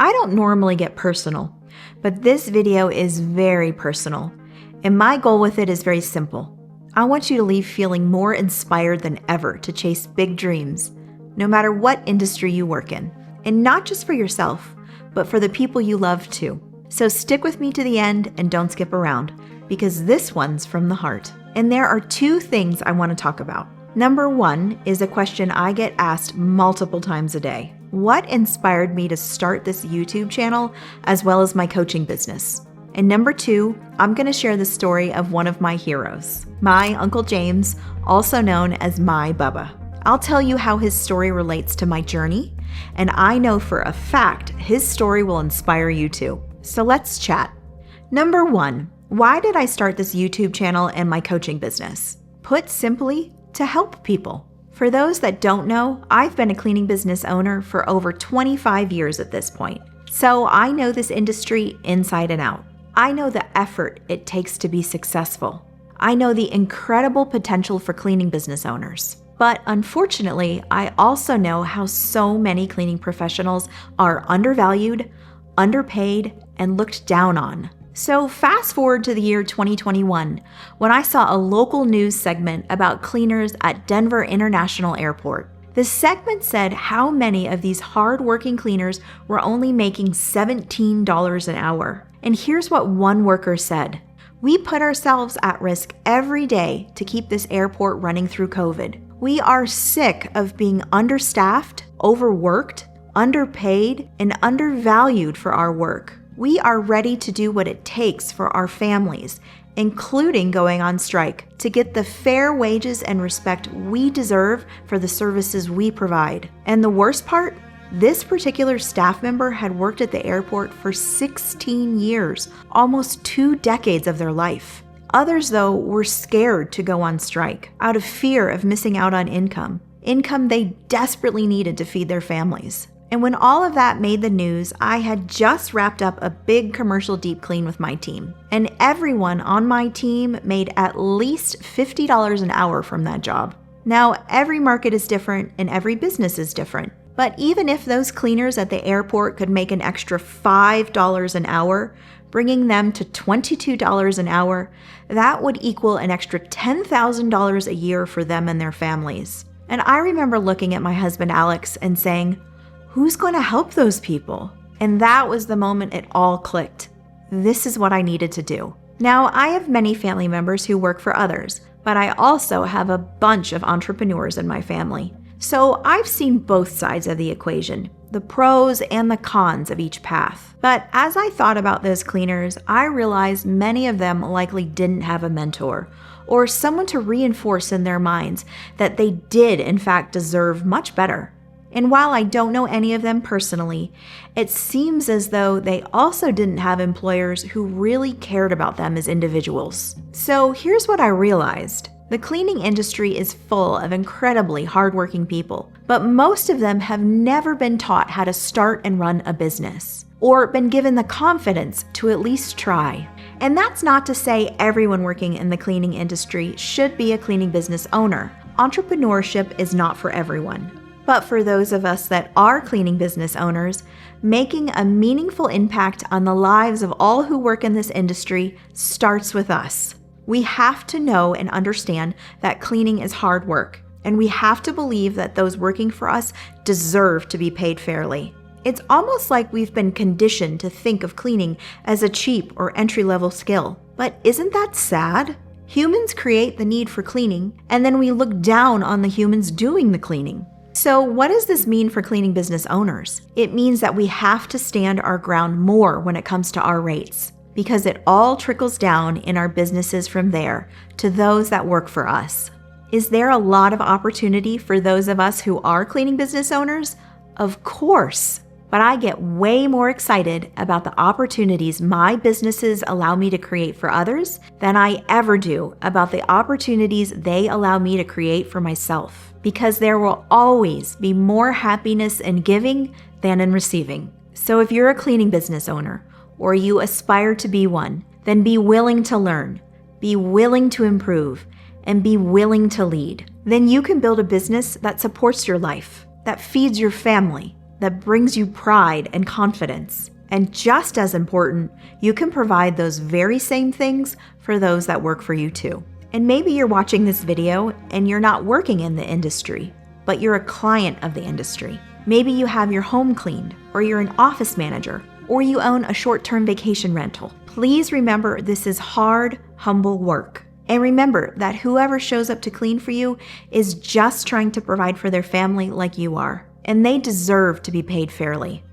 I don't normally get personal, but this video is very personal, and my goal with it is very simple. I want you to leave feeling more inspired than ever to chase big dreams, no matter what industry you work in. And not just for yourself, but for the people you love too. So stick with me to the end and don't skip around, because this one's from the heart. And there are two things I want to talk about. Number one is a question I get asked multiple times a day. What inspired me to start this YouTube channel as well as my coaching business? And number two, I'm going to share the story of one of my heroes, my Uncle James, also known as my Bubba. I'll tell you how his story relates to my journey, and I know for a fact his story will inspire you too. So let's chat. Number one, why did I start this YouTube channel and my coaching business? Put simply, to help people. For those that don't know, I've been a cleaning business owner for over 25 years at this point. So I know this industry inside and out. I know the effort it takes to be successful. I know the incredible potential for cleaning business owners. But unfortunately, I also know how so many cleaning professionals are undervalued, underpaid, and looked down on. So fast forward to the year 2021, when I saw a local news segment about cleaners at Denver International Airport. The segment said how many of these hard-working cleaners were only making $17 an hour. And here's what one worker said: "We put ourselves at risk every day to keep this airport running through COVID. We are sick of being understaffed, overworked, underpaid, and undervalued for our work. We are ready to do what it takes for our families, including going on strike, to get the fair wages and respect we deserve for the services we provide." And the worst part? This particular staff member had worked at the airport for 16 years, almost 2 decades of their life. Others, though, were scared to go on strike out of fear of missing out on income they desperately needed to feed their families. And when all of that made the news, I had just wrapped up a big commercial deep clean with my team. And everyone on my team made at least $50 an hour from that job. Now, every market is different and every business is different. But even if those cleaners at the airport could make an extra $5 an hour, bringing them to $22 an hour, that would equal an extra $10,000 a year for them and their families. And I remember looking at my husband Alex and saying, "Who's going to help those people?" And that was the moment it all clicked. This is what I needed to do. Now, I have many family members who work for others, but I also have a bunch of entrepreneurs in my family. So I've seen both sides of the equation, the pros and the cons of each path. But as I thought about those cleaners, I realized many of them likely didn't have a mentor or someone to reinforce in their minds that they did in fact deserve much better. And while I don't know any of them personally, it seems as though they also didn't have employers who really cared about them as individuals. So here's what I realized. The cleaning industry is full of incredibly hardworking people, but most of them have never been taught how to start and run a business, or been given the confidence to at least try. And that's not to say everyone working in the cleaning industry should be a cleaning business owner. Entrepreneurship is not for everyone. But for those of us that are cleaning business owners, making a meaningful impact on the lives of all who work in this industry starts with us. We have to know and understand that cleaning is hard work, and we have to believe that those working for us deserve to be paid fairly. It's almost like we've been conditioned to think of cleaning as a cheap or entry-level skill. But isn't that sad? Humans create the need for cleaning, and then we look down on the humans doing the cleaning. So what does this mean for cleaning business owners? It means that we have to stand our ground more when it comes to our rates, because it all trickles down in our businesses from there to those that work for us. Is there a lot of opportunity for those of us who are cleaning business owners? Of course. But I get way more excited about the opportunities my businesses allow me to create for others than I ever do about the opportunities they allow me to create for myself. Because there will always be more happiness in giving than in receiving. So if you're a cleaning business owner, or you aspire to be one, then be willing to learn, be willing to improve, and be willing to lead. Then you can build a business that supports your life, that feeds your family, that brings you pride and confidence. And just as important, you can provide those very same things for those that work for you too. And maybe you're watching this video and you're not working in the industry, but you're a client of the industry. Maybe you have your home cleaned, or you're an office manager, or you own a short-term vacation rental. Please remember this is hard, humble work. And remember that whoever shows up to clean for you is just trying to provide for their family like you are, and they deserve to be paid fairly.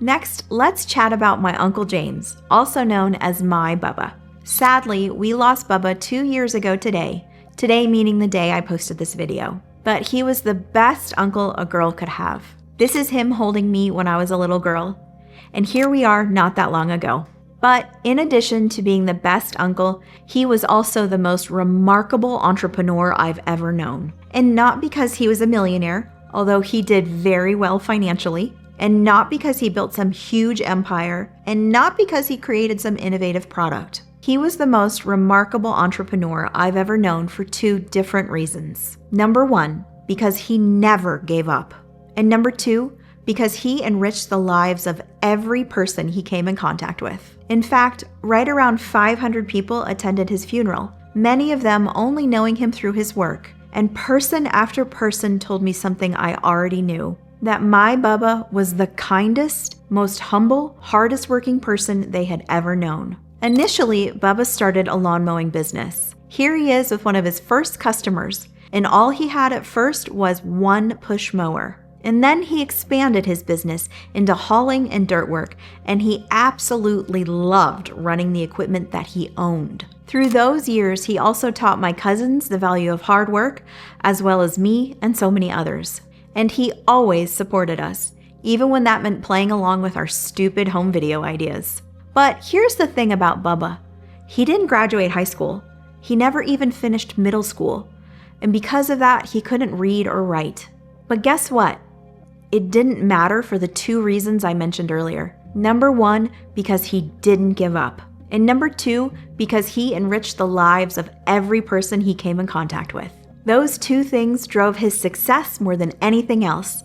Next, let's chat about my Uncle James, also known as my Bubba. Sadly, we lost Bubba 2 years ago today meaning the day I posted this video. But he was the best uncle a girl could have. This is him holding me when I was a little girl. And here we are not that long ago. But in addition to being the best uncle, he was also the most remarkable entrepreneur I've ever known. And not because he was a millionaire, although he did very well financially, and not because he built some huge empire, and not because he created some innovative product. He was the most remarkable entrepreneur I've ever known for 2 different reasons. Number 1, because he never gave up. And number 2, because he enriched the lives of every person he came in contact with. In fact, right around 500 people attended his funeral, many of them only knowing him through his work. And person after person told me something I already knew, that my Bubba was the kindest, most humble, hardest working person they had ever known. Initially, Bubba started a lawn mowing business. Here he is with one of his first customers, and all he had at first was 1 push mower. And then he expanded his business into hauling and dirt work, and he absolutely loved running the equipment that he owned. Through those years, he also taught my cousins the value of hard work, as well as me and so many others. And he always supported us, even when that meant playing along with our stupid home video ideas. But here's the thing about Bubba. He didn't graduate high school. He never even finished middle school. And because of that, he couldn't read or write. But guess what? It didn't matter for the 2 reasons I mentioned earlier. Number 1, because he didn't give up. And number 2, because he enriched the lives of every person he came in contact with. Those 2 things drove his success more than anything else.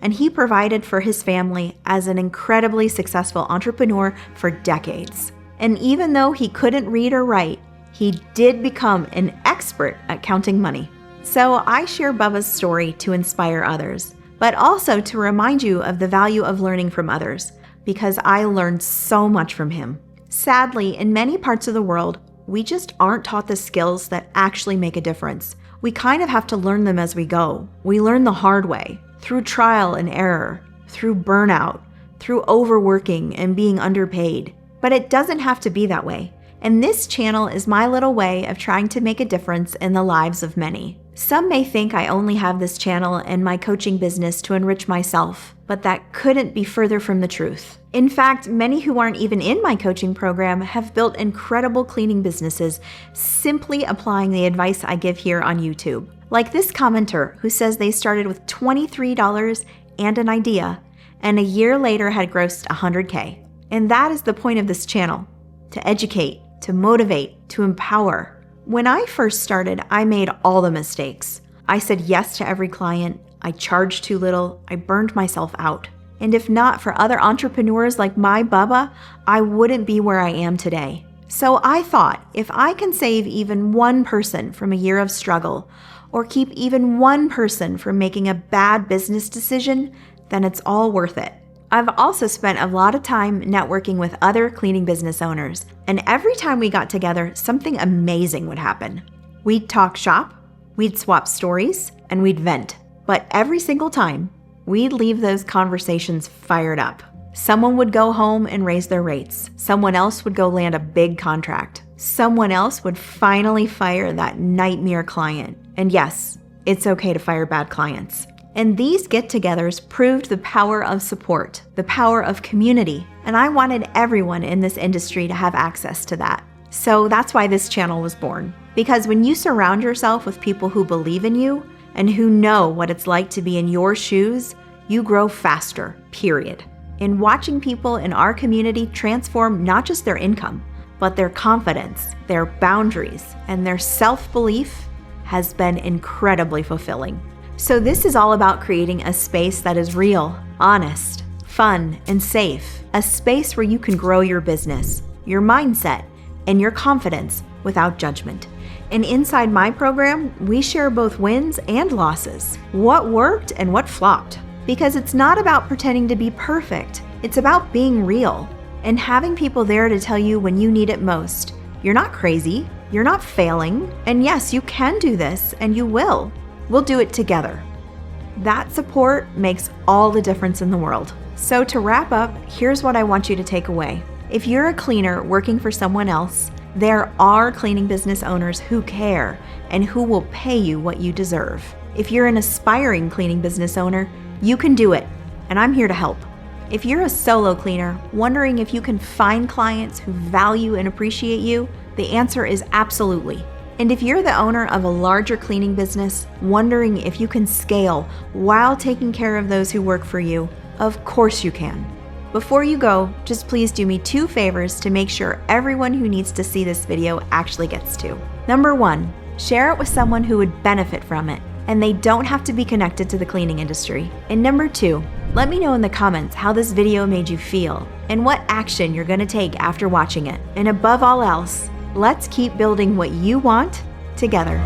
And he provided for his family as an incredibly successful entrepreneur for decades. And even though he couldn't read or write, he did become an expert at counting money. So I share Bubba's story to inspire others, but also to remind you of the value of learning from others, because I learned so much from him. Sadly, in many parts of the world, we just aren't taught the skills that actually make a difference. We kind of have to learn them as we go. We learn the hard way, through trial and error, through burnout, through overworking and being underpaid. But it doesn't have to be that way. And this channel is my little way of trying to make a difference in the lives of many. Some may think I only have this channel and my coaching business to enrich myself, but that couldn't be further from the truth. In fact, many who aren't even in my coaching program have built incredible cleaning businesses simply applying the advice I give here on YouTube. Like this commenter who says they started with $23 and an idea, and a year later had grossed $100K. And that is the point of this channel, to educate, to motivate, to empower. When I first started, I made all the mistakes. I said yes to every client, I charged too little, I burned myself out. And if not for other entrepreneurs like my Bubba, I wouldn't be where I am today. So I thought, if I can save even one person from a year of struggle, or keep even one person from making a bad business decision, then it's all worth it. I've also spent a lot of time networking with other cleaning business owners, and every time we got together, something amazing would happen. We'd talk shop, we'd swap stories, and we'd vent. But every single time, we'd leave those conversations fired up. Someone would go home and raise their rates. Someone else would go land a big contract. Someone else would finally fire that nightmare client. And yes, it's okay to fire bad clients. And these get-togethers proved the power of support, the power of community, and I wanted everyone in this industry to have access to that. So that's why this channel was born. Because when you surround yourself with people who believe in you and who know what it's like to be in your shoes, you grow faster, period. In watching people in our community transform not just their income, but their confidence, their boundaries, and their self-belief has been incredibly fulfilling. So this is all about creating a space that is real, honest, fun, and safe. A space where you can grow your business, your mindset, and your confidence without judgment. And inside my program, we share both wins and losses, what worked and what flopped. Because it's not about pretending to be perfect, it's about being real and having people there to tell you when you need it most. You're not crazy, you're not failing, and yes, you can do this and you will. We'll do it together. That support makes all the difference in the world. So to wrap up, here's what I want you to take away. If you're a cleaner working for someone else, there are cleaning business owners who care and who will pay you what you deserve. If you're an aspiring cleaning business owner, you can do it, and I'm here to help. If you're a solo cleaner wondering if you can find clients who value and appreciate you, the answer is absolutely. And if you're the owner of a larger cleaning business wondering if you can scale while taking care of those who work for you, of course you can. Before you go, just please do me 2 favors to make sure everyone who needs to see this video actually gets to. Number 1, share it with someone who would benefit from it, and they don't have to be connected to the cleaning industry. And number 2, let me know in the comments how this video made you feel and what action you're going to take after watching it. And above all else, let's keep building what you want together.